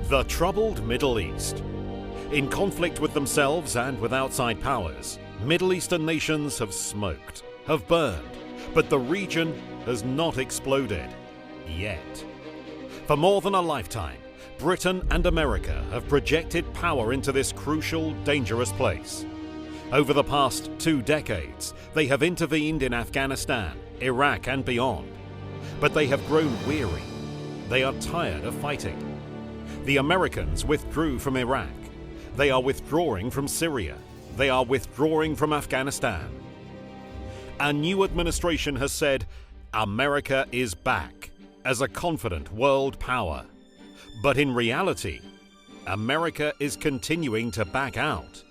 The troubled Middle East. In conflict with themselves and with outside powers, Middle Eastern nations have smoked, have burned, but the region has not exploded. Yet. For more than a lifetime, Britain and America have projected power into this crucial, dangerous place. Over the past 2 decades, they have intervened in Afghanistan, Iraq and beyond. But they have grown weary. They are tired of fighting. The Americans withdrew from Iraq. They are withdrawing from Syria. They are withdrawing from Afghanistan. A new administration has said, America is back as a confident world power. But in reality, America is continuing to back out.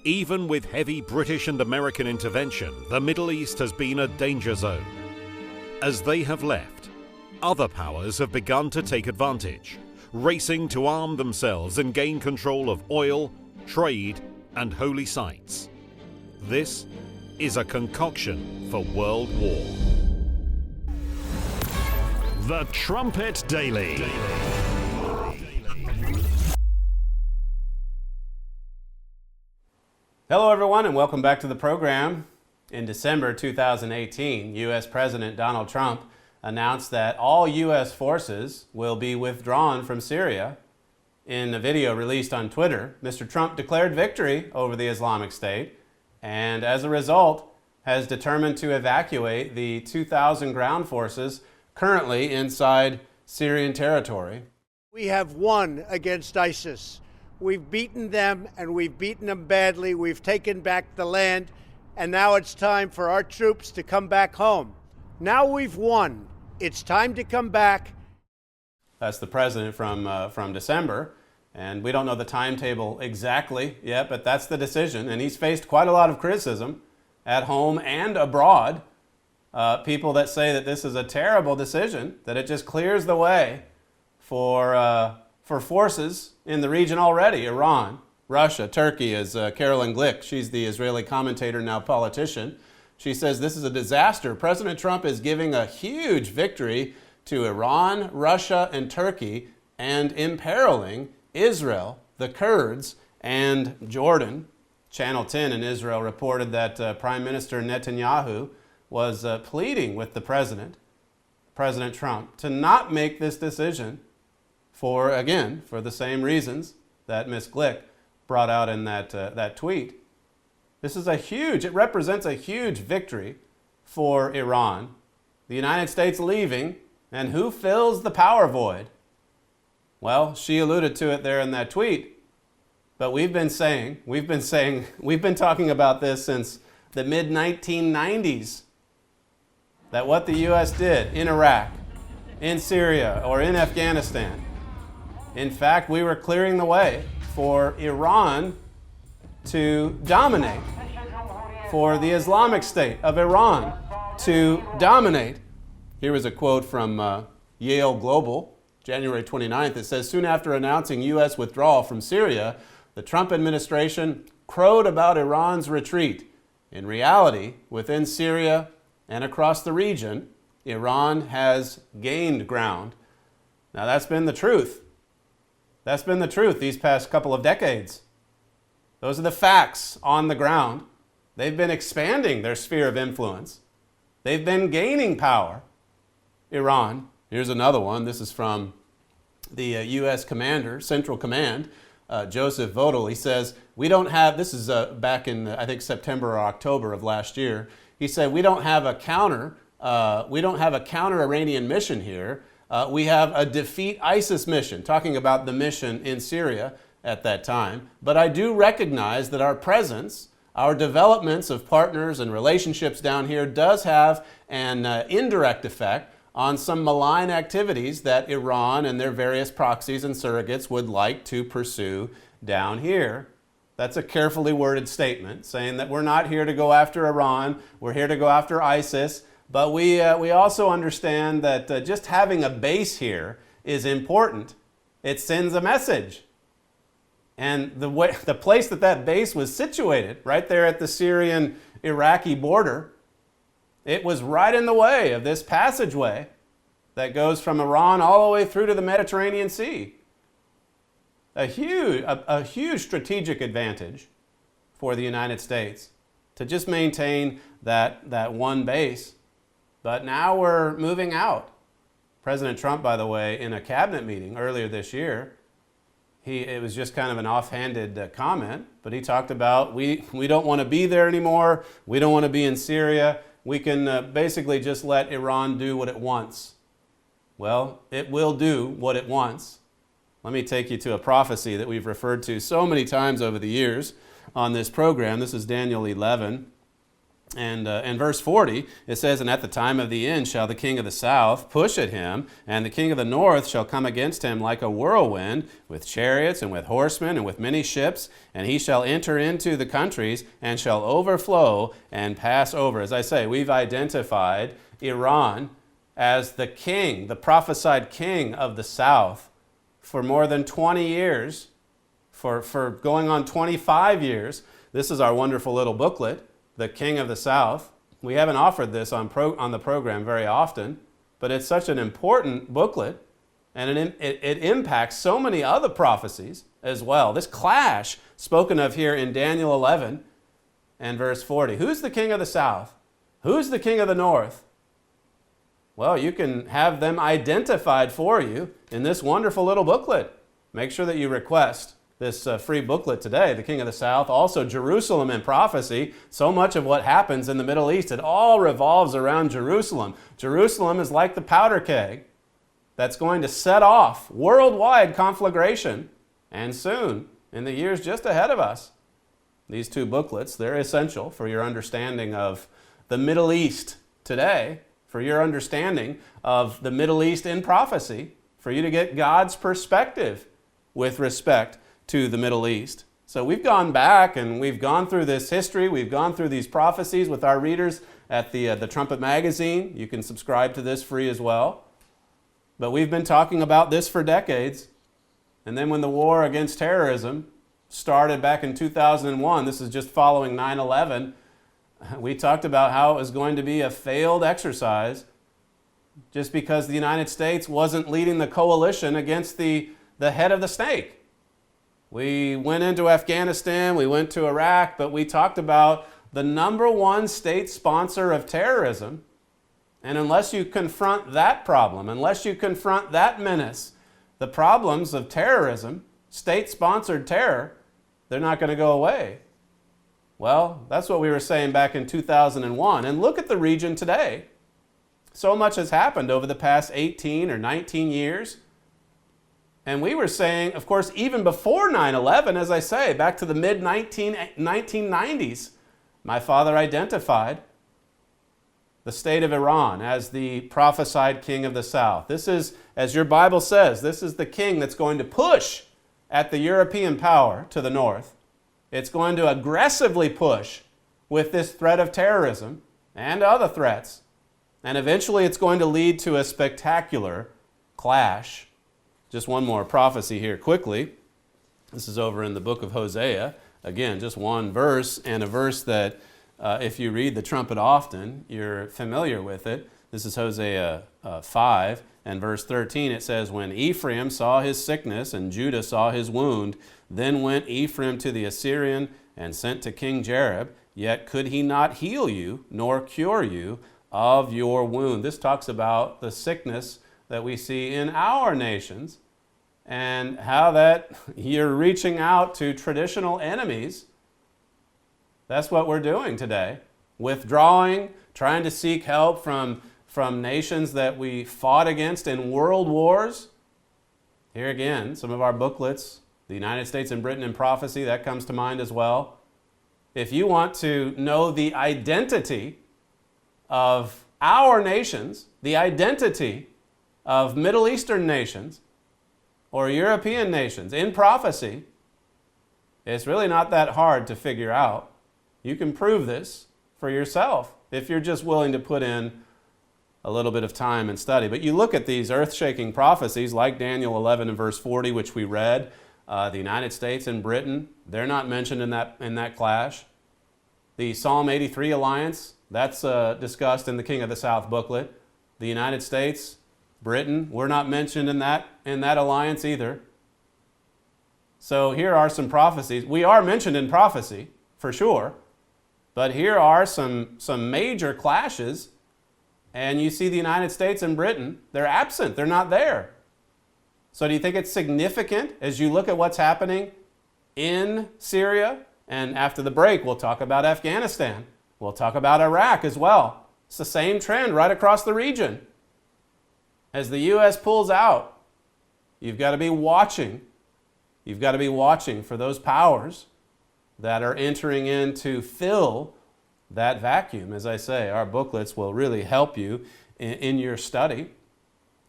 Even with heavy British and American intervention, the Middle East has been a danger zone. As they have left, other powers have begun to take advantage, racing to arm themselves and gain control of oil, trade, and holy sites. This is a concoction for world war. The Trumpet Daily. Hello everyone and welcome back to the program. In December 2018, U.S. President Donald Trump announced that all U.S. forces will be withdrawn from Syria. In a video released on Twitter, Mr. Trump declared victory over the Islamic State and as a result has determined to evacuate the 2,000 ground forces currently inside Syrian territory. We have won against ISIS. We've beaten them and we've beaten them badly. We've taken back the land and now it's time for our troops to come back home. Now we've won. It's time to come back. That's the president from December, and we don't know the timetable exactly yet, but that's the decision, and he's faced quite a lot of criticism at home and abroad. People that say that this is a terrible decision, that it just clears the way for forces in the region already, Iran, Russia, Turkey, as Carolyn Glick, she's the Israeli commentator, now politician. She says this is a disaster. President Trump is giving a huge victory to Iran, Russia, and Turkey, and imperiling Israel, the Kurds, and Jordan. Channel 10 in Israel reported that Prime Minister Netanyahu was pleading with the President Trump, to not make this decision for the same reasons that Ms. Glick brought out in that tweet. It represents a huge victory for Iran. The United States leaving, and who fills the power void? Well, she alluded to it there in that tweet, but we've been talking about this since the mid-1990s, that what the U.S. did in Iraq, in Syria, or in Afghanistan, in fact, we were clearing the way for Iran to dominate, for the Islamic State of Iran to dominate. Here is a quote from Yale Global, January 29th. It says, soon after announcing U.S. withdrawal from Syria, the Trump administration crowed about Iran's retreat. In reality, within Syria and across the region, Iran has gained ground. Now that's been the truth. That's been the truth these past couple of decades. Those are the facts on the ground. They've been expanding their sphere of influence. They've been gaining power. Iran. Here's another one. This is from the U.S. Commander, Central Command, Joseph Vodal. He says, we don't have, this is back in, I think, September or October of last year. He said, we don't have a counter Iranian mission here. We have a defeat ISIS mission, talking about the mission in Syria at that time. But I do recognize that our presence, our developments of partners and relationships down here does have an indirect effect on some malign activities that Iran and their various proxies and surrogates would like to pursue down here. That's a carefully worded statement saying that we're not here to go after Iran, we're here to go after ISIS, but we also understand that just having a base here is important. It sends a message. And the place that base was situated, right there at the Syrian-Iraqi border, it was right in the way of this passageway that goes from Iran all the way through to the Mediterranean Sea. a huge strategic advantage for the United States to just maintain that one base. But now we're moving out. President Trump, by the way, in a cabinet meeting earlier this year, it was just kind of an offhanded comment, but he talked about we don't want to be there anymore. We don't want to be in Syria. We can basically just let Iran do what it wants. Well, it will do what it wants. Let me take you to a prophecy that we've referred to so many times over the years on this program. This is Daniel 11. And in verse 40, it says, "And at the time of the end shall the king of the south push at him, and the king of the north shall come against him like a whirlwind, with chariots and with horsemen and with many ships, and he shall enter into the countries and shall overflow and pass over." As I say, we've identified Iran as the king, the prophesied king of the south for more than 20 years, for going on 25 years. This is our wonderful little booklet, The King of the South. We haven't offered this on the program very often, but it's such an important booklet, and it impacts so many other prophecies as well. This clash spoken of here in Daniel 11 and verse 40. Who's the king of the south? Who's the king of the north? Well, you can have them identified for you in this wonderful little booklet. Make sure that you request this free booklet today, The King of the South. Also, Jerusalem in Prophecy. So much of what happens in the Middle East, it all revolves around Jerusalem. Jerusalem is like the powder keg that's going to set off worldwide conflagration, and soon, in the years just ahead of us. These two booklets, they're essential for your understanding of the Middle East today, for your understanding of the Middle East in prophecy, for you to get God's perspective with respect to the Middle East. So we've gone back and we've gone through this history. We've gone through these prophecies with our readers at the Trumpet magazine. You can subscribe to this free as well. But we've been talking about this for decades. And then when the war against terrorism started back in 2001, this is just following 9/11, we talked about how it was going to be a failed exercise just because the United States wasn't leading the coalition against the head of the snake. We went into Afghanistan, we went to Iraq, but we talked about the number one state sponsor of terrorism. And unless you confront that problem, unless you confront that menace, the problems of terrorism, state-sponsored terror, they're not going to go away. Well, that's what we were saying back in 2001. And look at the region today. So much has happened over the past 18 or 19 years. And we were saying, of course, even before 9/11, as I say, back to the mid-1990s, my father identified the state of Iran as the prophesied king of the south. This is, as your Bible says, this is the king that's going to push at the European power to the north. It's going to aggressively push with this threat of terrorism and other threats. And eventually it's going to lead to a spectacular clash. Just one more prophecy here quickly. This is over in the book of Hosea. Again, just one verse, and a verse that if you read the Trumpet often, you're familiar with it. This is Hosea 5 and verse 13. It says, "When Ephraim saw his sickness and Judah saw his wound, then went Ephraim to the Assyrian and sent to King Jareb, yet could he not heal you nor cure you of your wound." This talks about the sickness that we see in our nations and how that you're reaching out to traditional enemies. That's what we're doing today. Withdrawing, trying to seek help from nations that we fought against in world wars. Here again, some of our booklets, the United States and Britain in Prophecy, that comes to mind as well. If you want to know the identity of our nations, the identity of Middle Eastern nations or European nations in prophecy, it's really not that hard to figure out. You can prove this for yourself if you're just willing to put in a little bit of time and study. But you look at these earth-shaking prophecies like Daniel 11 and verse 40, which we read, the United States and Britain, they're not mentioned in that clash. The Psalm 83 alliance, that's discussed in the King of the South booklet. The United States, Britain, we're not mentioned in that alliance either. So here are some prophecies. We are mentioned in prophecy, for sure, but here are some major clashes, and you see the United States and Britain, they're absent, they're not there. So do you think it's significant as you look at what's happening in Syria? And after the break, we'll talk about Afghanistan. We'll talk about Iraq as well. It's the same trend right across the region. As the U.S. pulls out, you've got to be watching. You've got to be watching for those powers that are entering in to fill that vacuum. As I say, our booklets will really help you in your study.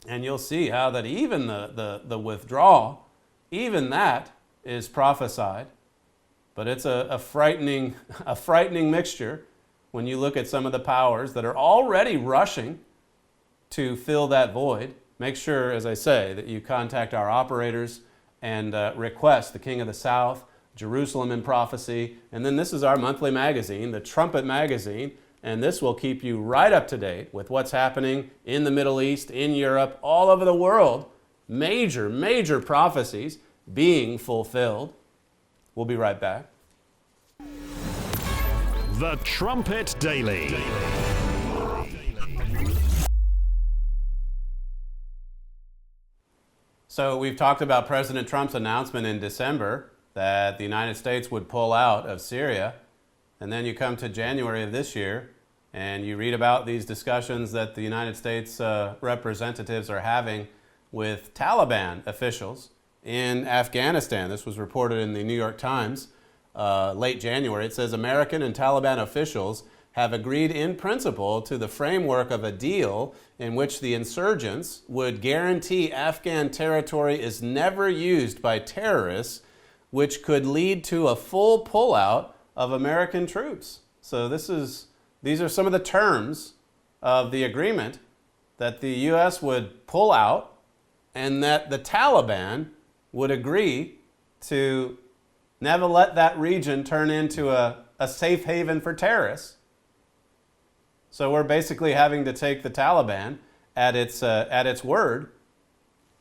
And you'll see how that even the withdrawal, even that is prophesied. But it's a frightening mixture when you look at some of the powers that are already rushing to fill that void. Make sure, as I say, that you contact our operators and request the King of the South, Jerusalem in Prophecy, and then this is our monthly magazine, the Trumpet magazine, and this will keep you right up to date with what's happening in the Middle East, in Europe, all over the world. Major prophecies being fulfilled. We'll be right back. The Trumpet Daily. So we've talked about President Trump's announcement in December that the United States would pull out of Syria. And then you come to January of this year and you read about these discussions that the United States representatives are having with Taliban officials in Afghanistan. This was reported in the New York Times late January. It says American and Taliban officials have agreed in principle to the framework of a deal in which the insurgents would guarantee Afghan territory is never used by terrorists, which could lead to a full pullout of American troops. So these are some of the terms of the agreement, that the U.S. would pull out and that the Taliban would agree to never let that region turn into a safe haven for terrorists. So we're basically having to take the Taliban at its word.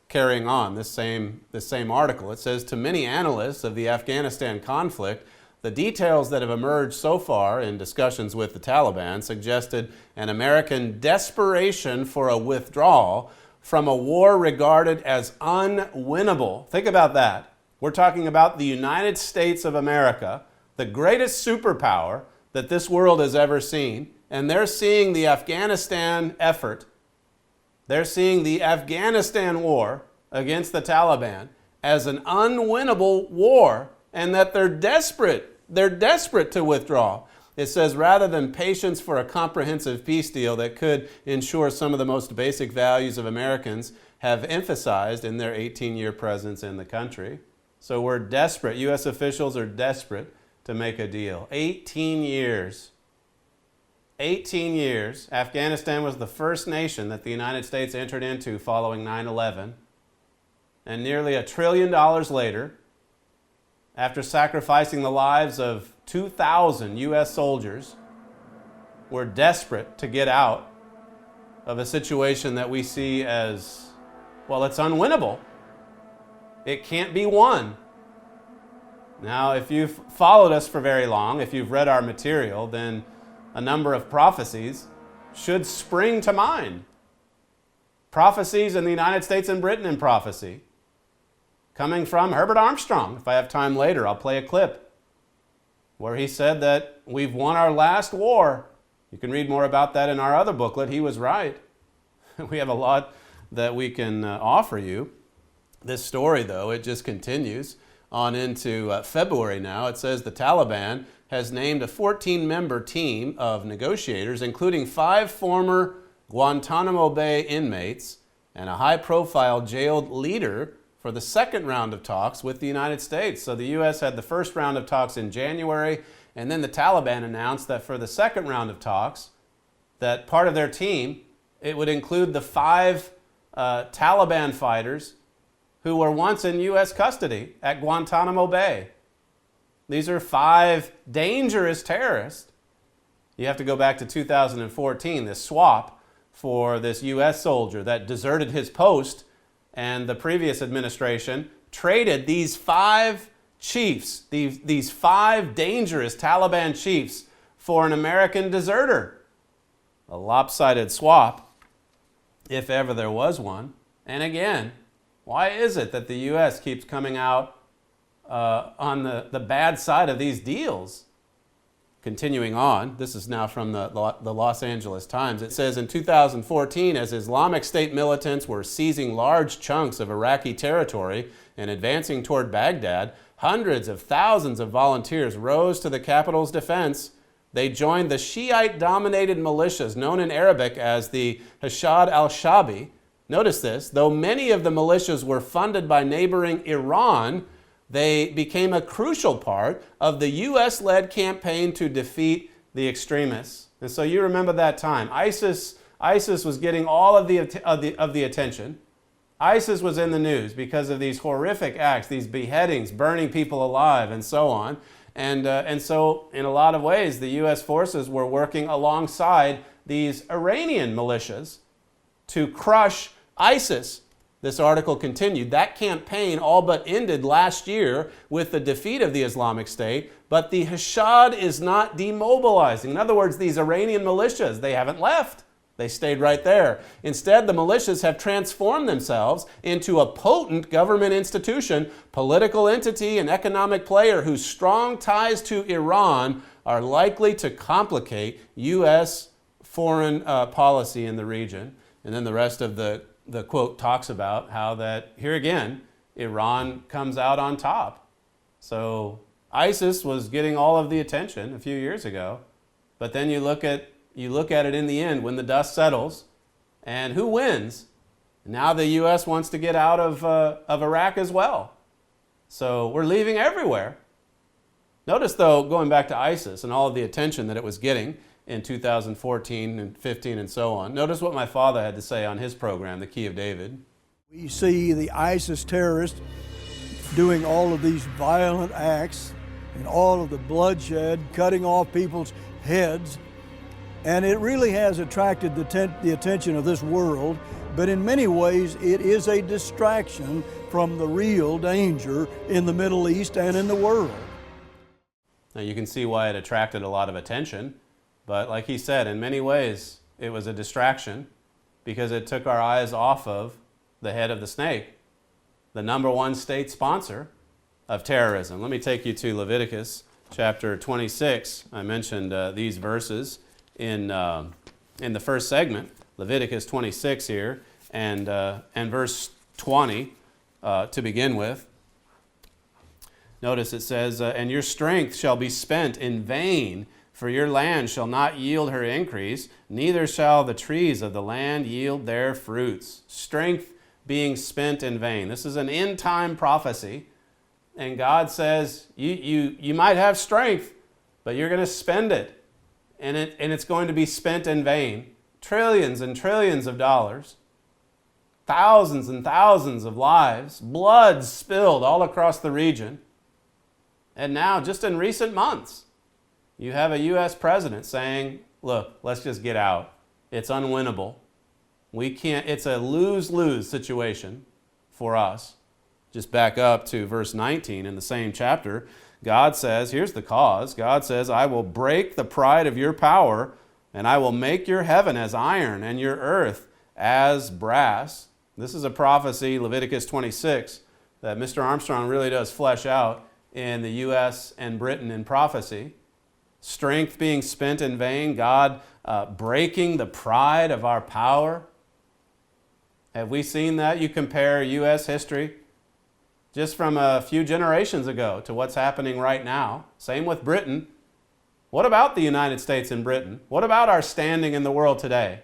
Carrying on this same article, it says, to many analysts of the Afghanistan conflict, the details that have emerged so far in discussions with the Taliban suggested an American desperation for a withdrawal from a war regarded as unwinnable. Think about that. We're talking about the United States of America, the greatest superpower that this world has ever seen, and they're seeing the Afghanistan effort, they're seeing the Afghanistan war against the Taliban as an unwinnable war, and that they're desperate to withdraw. It says, rather than patience for a comprehensive peace deal that could ensure some of the most basic values of Americans have emphasized in their 18-year presence in the country. So we're desperate. U.S. officials are desperate to make a deal. 18 years. 18 years. Afghanistan was the first nation that the United States entered into following 9/11. And nearly $1 trillion later, after sacrificing the lives of 2,000 U.S. soldiers, we're desperate to get out of a situation that we see as, well, it's unwinnable. It can't be won. Now, if you've followed us for very long, if you've read our material, then a number of prophecies should spring to mind. Prophecies in the United States and Britain in prophecy. Coming from Herbert Armstrong. If I have time later, I'll play a clip where he said that we've won our last war. You can read more about that in our other booklet. He was right. We have a lot that we can offer you. This story, though, it just continues on into February now. It says the Taliban has named a 14-member team of negotiators, including 5 former Guantanamo Bay inmates and a high-profile jailed leader, for the second round of talks with the United States. So the U.S. had the first round of talks in January, and then the Taliban announced that for the second round of talks, that part of their team, it would include the 5 Taliban fighters who were once in U.S. custody at Guantanamo Bay. These are 5 dangerous terrorists. You have to go back to 2014, this swap for this U.S. soldier that deserted his post, and the previous administration traded these 5 chiefs, these 5 dangerous Taliban chiefs, for an American deserter. A lopsided swap, if ever there was one. And again, why is it that the U.S. keeps coming out on the bad side of these deals? Continuing on, this is now from the Los Angeles Times. It says, in 2014, as Islamic State militants were seizing large chunks of Iraqi territory and advancing toward Baghdad, hundreds of thousands of volunteers rose to the capital's defense. They joined the Shiite-dominated militias known in Arabic as the Hashad al-Shabi. Notice this, though many of the militias were funded by neighboring Iran, they became a crucial part of the U.S.-led campaign to defeat the extremists. And so you remember that time. ISIS was getting all of the attention. ISIS was in the news because of these horrific acts, these beheadings, burning people alive, and so on. And so in a lot of ways, the U.S. forces were working alongside these Iranian militias to crush ISIS. This article continued. That campaign all but ended last year with the defeat of the Islamic State, but the Hashad is not demobilizing. In other words, these Iranian militias, they haven't left. They stayed right there. Instead, the militias have transformed themselves into a potent government institution, political entity, and economic player whose strong ties to Iran are likely to complicate U.S. foreign policy in the region. And then the rest of the quote talks about how that, here again, Iran comes out on top. So ISIS was getting all of the attention a few years ago, but then you look at it in the end when the dust settles, and who wins? Now the U.S. wants to get out of Iraq as well. So we're leaving everywhere. Notice, though, going back to ISIS and all of the attention that it was getting in 2014 and 15 and so on, notice what my father had to say on his program, The Key of David. We see the ISIS terrorists doing all of these violent acts and all of the bloodshed, cutting off people's heads. And it really has attracted the attention of this world, but in many ways it is a distraction from the real danger in the Middle East and in the world. Now you can see why it attracted a lot of attention, but like he said, in many ways it was a distraction because it took our eyes off of the head of the snake, the number one state sponsor of terrorism. Let me take you to Leviticus chapter 26. I mentioned these verses in the first segment, Leviticus 26 here, and verse 20 to begin with. Notice it says, and your strength shall be spent in vain, for your land shall not yield her increase, neither shall the trees of the land yield their fruits. Strength being spent in vain. This is an end-time prophecy, and God says, you might have strength, but you're going to spend it. And it's going to be spent in vain. Trillions and trillions of dollars, thousands and thousands of lives, blood spilled all across the region. And now, just in recent months, you have a U.S. president saying, look, let's just get out. It's unwinnable. We can't, it's a lose-lose situation for us. Just back up to verse 19 in the same chapter. God says, here's the cause. God says, I will break the pride of your power, and I will make your heaven as iron and your earth as brass. This is a prophecy, Leviticus 26, that Mr. Armstrong really does flesh out in the U.S. and Britain in prophecy. Strength being spent in vain, God breaking the pride of our power. Have we seen that? You compare U.S. history just from a few generations ago to what's happening right now. Same with Britain. What about the United States and Britain? What about our standing in the world today?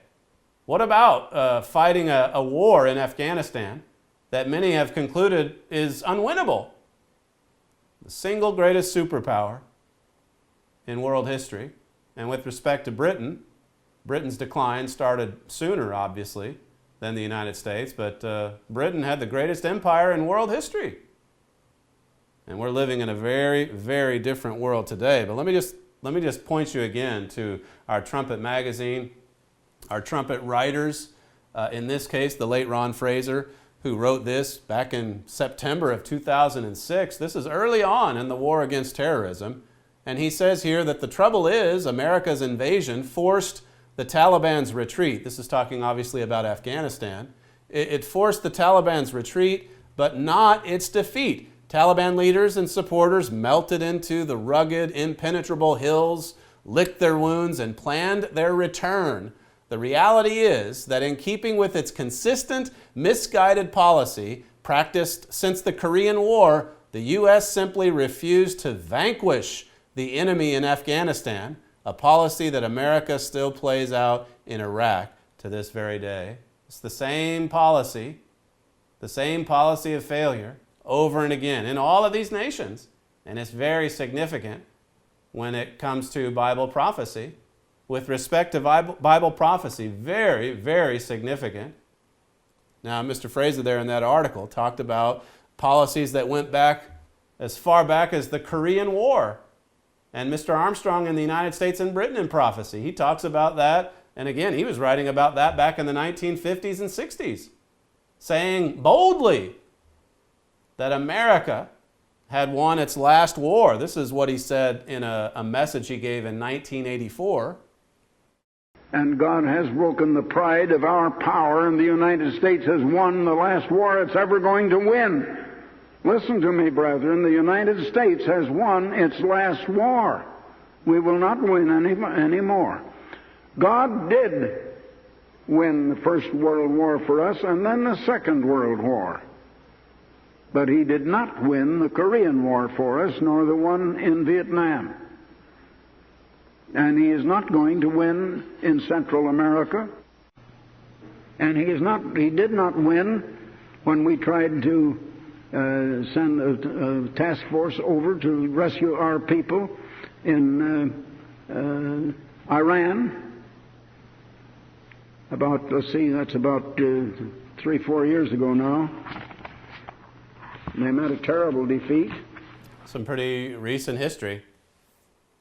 What about fighting a war in Afghanistan that many have concluded is unwinnable? The single greatest superpower in world history. And with respect to Britain, Britain's decline started sooner, obviously, than the United States, but Britain had the greatest empire in world history. And we're living in a very, very different world today. But let me just point you again to our Trumpet magazine, our Trumpet writers, in this case, the late Ron Fraser, who wrote this back in September of 2006. This is early on in the war against terrorism. And he says here that the trouble is America's invasion forced the Taliban's retreat. This is talking obviously about Afghanistan. It forced the Taliban's retreat, but not its defeat. Taliban leaders and supporters melted into the rugged, impenetrable hills, licked their wounds, and planned their return. The reality is that in keeping with its consistent, misguided policy practiced since the Korean War, the U.S. simply refused to vanquish the enemy in Afghanistan, a policy that America still plays out in Iraq to this very day. It's the same policy of failure over and again in all of these nations. And it's very significant when it comes to Bible prophecy. With respect to Bible prophecy, very, very significant. Now, Mr. Fraser there in that article talked about policies that went back as far back as the Korean War. And Mr. Armstrong in the United States and Britain in prophecy, he talks about that. And again, he was writing about that back in the 1950s and 60s, saying boldly that America had won its last war. This is what he said in a message he gave in 1984. And God has broken the pride of our power, and the United States has won the last war it's ever going to win. Listen to me, brethren. The United States has won its last war. We will not win any more. God did win the First World War for us and then the Second World War. But He did not win the Korean War for us, nor the one in Vietnam. And He is not going to win in Central America. And He did not win when we tried to send a task force over to rescue our people in Iran. That's about 3-4 years ago now. They met a terrible defeat. Some pretty recent history.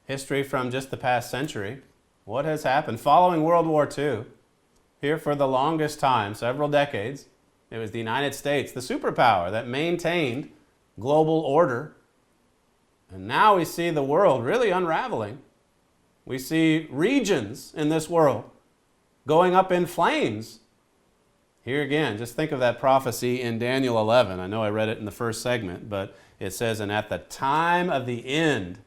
History from just the past century. What has happened? Following World War II, here for the longest time, several decades, it was the United States, the superpower that maintained global order. And now we see the world really unraveling. We see regions in this world going up in flames. Here again, just think of that prophecy in Daniel 11. I know I read it in the first segment, but it says, and at the time of the end,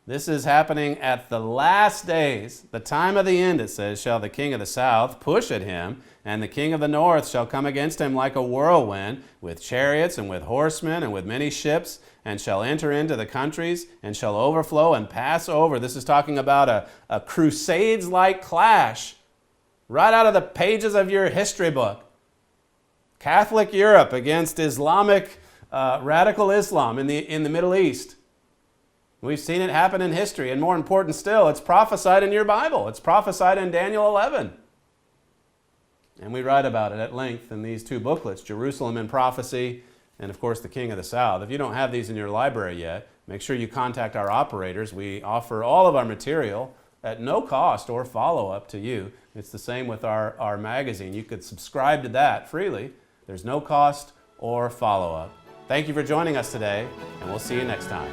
this is happening at the last days, the time of the end, it says, shall the king of the south push at him, and the king of the north shall come against him like a whirlwind, with chariots and with horsemen and with many ships, and shall enter into the countries, and shall overflow and pass over. This is talking about a crusades-like clash right out of the pages of your history book. Catholic Europe against Islamic, radical Islam in the Middle East. We've seen it happen in history, and more important still, it's prophesied in your Bible. It's prophesied in Daniel 11. And we write about it at length in these two booklets, Jerusalem in Prophecy, and of course, the King of the South. If you don't have these in your library yet, make sure you contact our operators. We offer all of our material at no cost or follow-up to you. It's the same with our magazine. You could subscribe to that freely. There's no cost or follow-up. Thank you for joining us today, and we'll see you next time.